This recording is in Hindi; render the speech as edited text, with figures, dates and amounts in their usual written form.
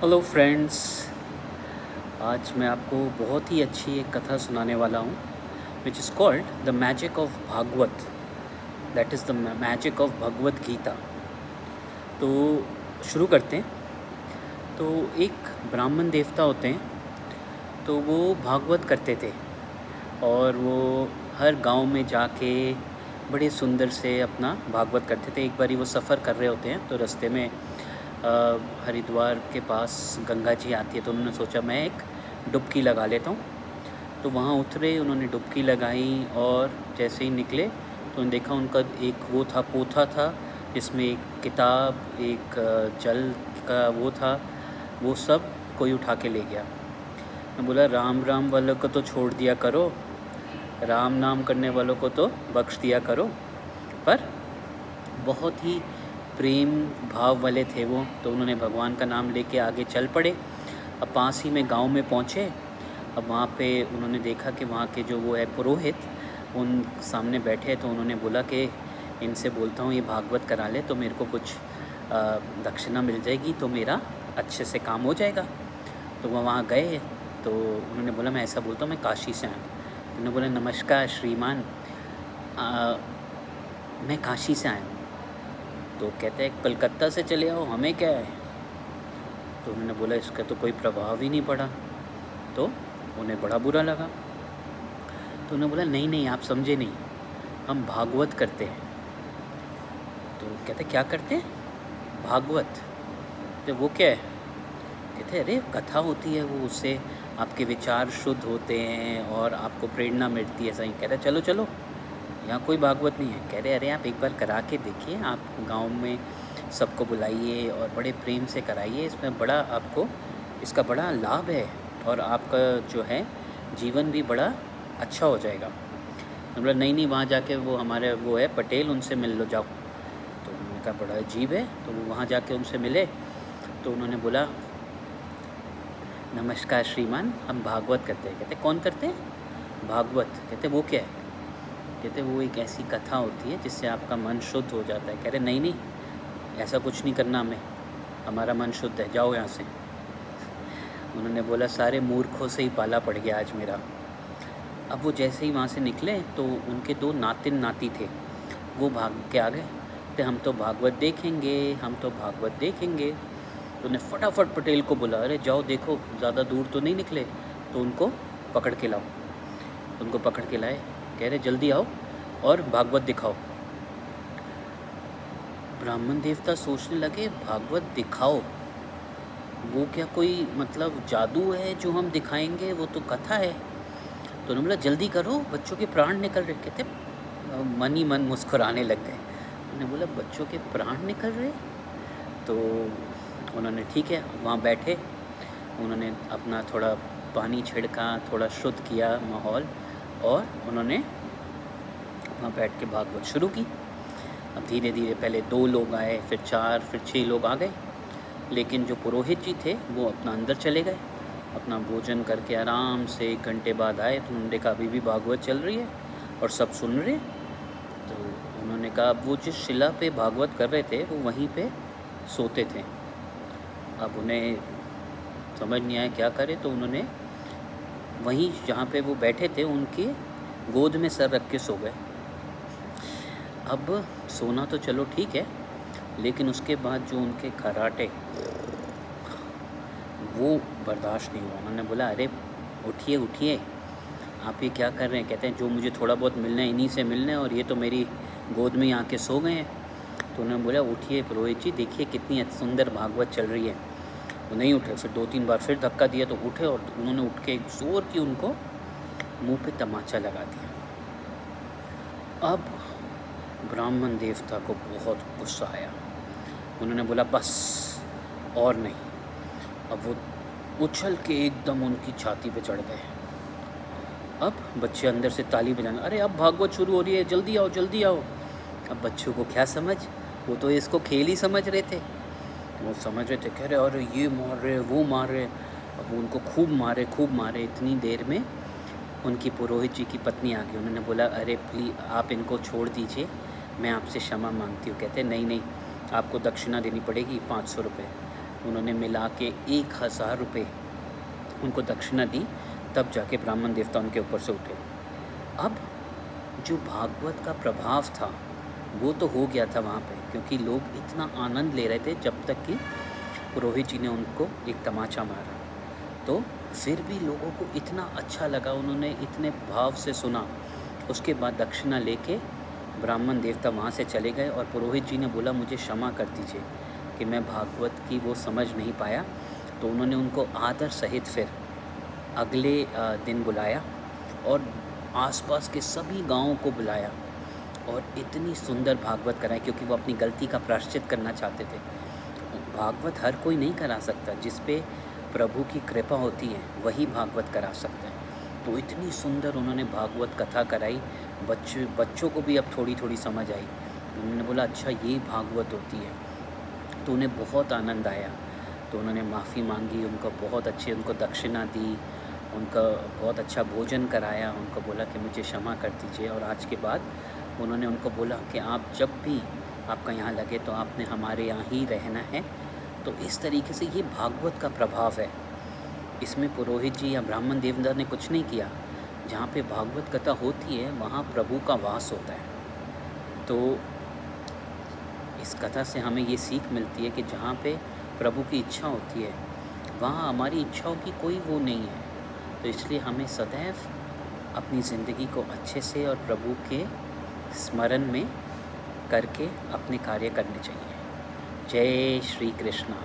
Hello friends. आज मैं आपको बहुत ही अच्छी एक कथा सुनाने वाला हूँ which is called the magic of Bhagwat. That is the magic of Bhagavad Gita. तो शुरू करते हैं। तो एक ब्राह्मण देवता होते हैं, तो वो भागवत करते थे और वो हर गांव में जाके बड़े सुंदर से अपना भागवत करते थे। एक बारी वो सफ़र कर रहे होते हैं तो रास्ते में हरिद्वार के पास गंगा जी आती है, तो उन्होंने सोचा मैं एक डुबकी लगा लेता हूँ। तो वहाँ उतरे, उन्होंने डुबकी लगाई और जैसे ही निकले तो उन्होंने देखा उनका एक वो था, पोथा था जिसमें एक किताब, एक जल का वो था, वो सब कोई उठा के ले गया। मैं बोला राम राम वालों को तो छोड़ दिया करो, राम नाम करने वालों को तो बख्श दिया करो। पर बहुत ही प्रेम भाव वाले थे वो, तो उन्होंने भगवान का नाम लेके आगे चल पड़े। अब पास ही में गांव में पहुँचे। अब वहाँ पे उन्होंने देखा कि वहाँ के जो वो है पुरोहित, उन सामने बैठे, तो उन्होंने बोला कि इनसे बोलता हूँ ये भागवत करा ले तो मेरे को कुछ दक्षिणा मिल जाएगी, तो मेरा अच्छे से काम हो जाएगा। तो वो वहाँ गए तो उन्होंने बोला मैं ऐसा बोलता हूँ, मैं काशी से आया। उन्होंने बोला नमस्कार श्रीमान, मैं काशी से आया हूँ। तो कहते हैं कलकत्ता से चले आओ, हमें क्या है। तो उन्होंने बोला इसका तो कोई प्रभाव ही नहीं पड़ा। तो उन्हें बड़ा बुरा लगा। तो उन्होंने बोला नहीं नहीं, आप समझे नहीं, हम भागवत करते हैं। तो कहते क्या करते हैं? भागवत। तो वो क्या है? कहते अरे कथा होती है वो, उससे आपके विचार शुद्ध होते हैं और आपको प्रेरणा मिलती है। सही कहते चलो चलो, यहाँ कोई भागवत नहीं है। कह रहे अरे आप एक बार करा के देखिए, आप गांव में सबको बुलाइए और बड़े प्रेम से कराइए, इसमें बड़ा आपको इसका बड़ा लाभ है और आपका जो है जीवन भी बड़ा अच्छा हो जाएगा। तो बोला नहीं नहीं, वहाँ जाके वो हमारे वो है पटेल, उनसे मिल लो जाओ। तो उन्होंने कहा बड़ा अजीब है। तो वो वहाँ जाके उनसे मिले तो उन्होंने बोला नमस्कार श्रीमान, हम भागवत करते हैं। कहते कौन करते हैं? भागवत। कहते वो क्या है? कहते वो एक ऐसी कथा होती है जिससे आपका मन शुद्ध हो जाता है। कह रहे नहीं नहीं, ऐसा कुछ नहीं करना हमें, हमारा मन शुद्ध है, जाओ यहाँ से। उन्होंने बोला सारे मूर्खों से ही पाला पड़ गया आज मेरा। अब वो जैसे ही वहाँ से निकले तो उनके दो नातिन नाती थे, वो भाग के आ गए। तो हम तो भागवत देखेंगे, हम तो भागवत देखेंगे। तो उन्हें फटाफट पटेल को बोला अरे जाओ देखो, ज़्यादा दूर तो नहीं निकले, तो उनको पकड़ के लाओ। उनको पकड़ के लाए, कह रहे जल्दी आओ और भागवत दिखाओ। ब्राह्मण देवता सोचने लगे भागवत दिखाओ, वो क्या कोई मतलब जादू है जो हम दिखाएंगे, वो तो कथा है। तो उन्होंने बोला जल्दी करो, बच्चों के प्राण निकल रहे। कहते मन ही मन मुस्कुराने लग गए। उन्होंने बोला बच्चों के प्राण निकल रहे? तो उन्होंने ठीक है वहाँ बैठे, उन्होंने अपना थोड़ा पानी छिड़का, थोड़ा शुद्ध किया माहौल, और उन्होंने वहाँ बैठ के भागवत शुरू की। अब धीरे धीरे पहले 2 लोग आए, फिर 4, फिर 6 लोग आ गए। लेकिन जो पुरोहित जी थे वो अपना अंदर चले गए, अपना भोजन करके आराम से 1 घंटे बाद आए। तो उन्होंने कहा अभी भी भागवत चल रही है और सब सुन रहे। तो उन्होंने कहा वो जिस शिला पे भागवत कर रहे थे वो वहीं पे सोते थे। अब उन्हें समझ नहीं आया क्या करे, तो उन्होंने वहीं जहाँ पे वो बैठे थे उनके गोद में सर रख के सो गए। अब सोना तो चलो ठीक है, लेकिन उसके बाद जो उनके खर्राटे, वो बर्दाश्त नहीं हुआ। उन्होंने बोला अरे उठिए उठिए, आप ये क्या कर रहे हैं? कहते हैं जो मुझे थोड़ा बहुत मिलना है इन्हीं से मिलना है, और ये तो मेरी गोद में ही आके सो गए हैं। तो उन्होंने बोला उठिए पुरोहित जी, देखिए कितनी सुंदर भागवत चल रही है। वो नहीं उठे, फिर 2-3 बार फिर धक्का दिया तो उठे, और उन्होंने उठ के एक ज़ोर की उनको मुंह पे तमाचा लगा दिया। अब ब्राह्मण देवता को बहुत गुस्सा आया। उन्होंने बोला बस और नहीं। अब वो उछल के एकदम उनकी छाती पे चढ़ गए। अब बच्चे अंदर से ताली बजाने, अरे अब भागवत शुरू हो रही है, जल्दी आओ जल्दी आओ। अब बच्चों को क्या समझ, वो तो इसको खेल ही समझ रहे थे। वो समझ रहे थे, कह रहे अरे ये मार रहे वो मार रहे। अब उनको खूब मारे। इतनी देर में उनकी पुरोहित जी की पत्नी आ गई। उन्होंने बोला अरे प्लीज़ आप इनको छोड़ दीजिए, मैं आपसे क्षमा मांगती हूँ। कहते नहीं नहीं, आपको दक्षिणा देनी पड़ेगी 500 रुपये। उन्होंने मिला के 1000 रुपये उनको दक्षिणा दी, तब जाके ब्राह्मण देवता उनके ऊपर से उठे। अब जो भागवत का प्रभाव था वो तो हो गया था वहाँ पे, क्योंकि लोग इतना आनंद ले रहे थे जब तक कि पुरोहित जी ने उनको एक तमाचा मारा। तो फिर भी लोगों को इतना अच्छा लगा, उन्होंने इतने भाव से सुना। उसके बाद दक्षिणा लेके ब्राह्मण देवता वहाँ से चले गए और पुरोहित जी ने बोला मुझे क्षमा कर दीजिए कि मैं भागवत की वो समझ नहीं पाया। तो उन्होंने उनको आदर सहित फिर अगले दिन बुलाया और आसपास के सभी गांवों को बुलाया और इतनी सुंदर भागवत कराई, क्योंकि वो अपनी गलती का प्रायश्चित करना चाहते थे। भागवत हर कोई नहीं करा सकता, जिस पे प्रभु की कृपा होती है वही भागवत करा सकता है। तो इतनी सुंदर उन्होंने भागवत कथा कराई, बच्चों को भी अब थोड़ी थोड़ी समझ आई। उन्होंने बोला अच्छा ये भागवत होती है, तो उन्हें बहुत आनंद आया। तो उन्होंने माफ़ी मांगी, उनको दक्षिणा दी, उनका बहुत अच्छा भोजन कराया, उनको बोला कि मुझे क्षमा कर दीजिए। और आज के बाद उन्होंने उनको बोला कि आप जब भी आपका यहाँ लगे तो आपने हमारे यहाँ ही रहना है। तो इस तरीके से ये भागवत का प्रभाव है। इसमें पुरोहित जी या ब्राह्मण देवता ने कुछ नहीं किया। जहाँ पे भागवत कथा होती है वहाँ प्रभु का वास होता है। तो इस कथा से हमें ये सीख मिलती है कि जहाँ पे प्रभु की इच्छा होती है वहाँ हमारी इच्छाओं की कोई वो नहीं है। तो इसलिए हमें सदैव अपनी ज़िंदगी को अच्छे से और प्रभु के स्मरण में करके अपने कार्य करने चाहिए। जय श्री कृष्णा।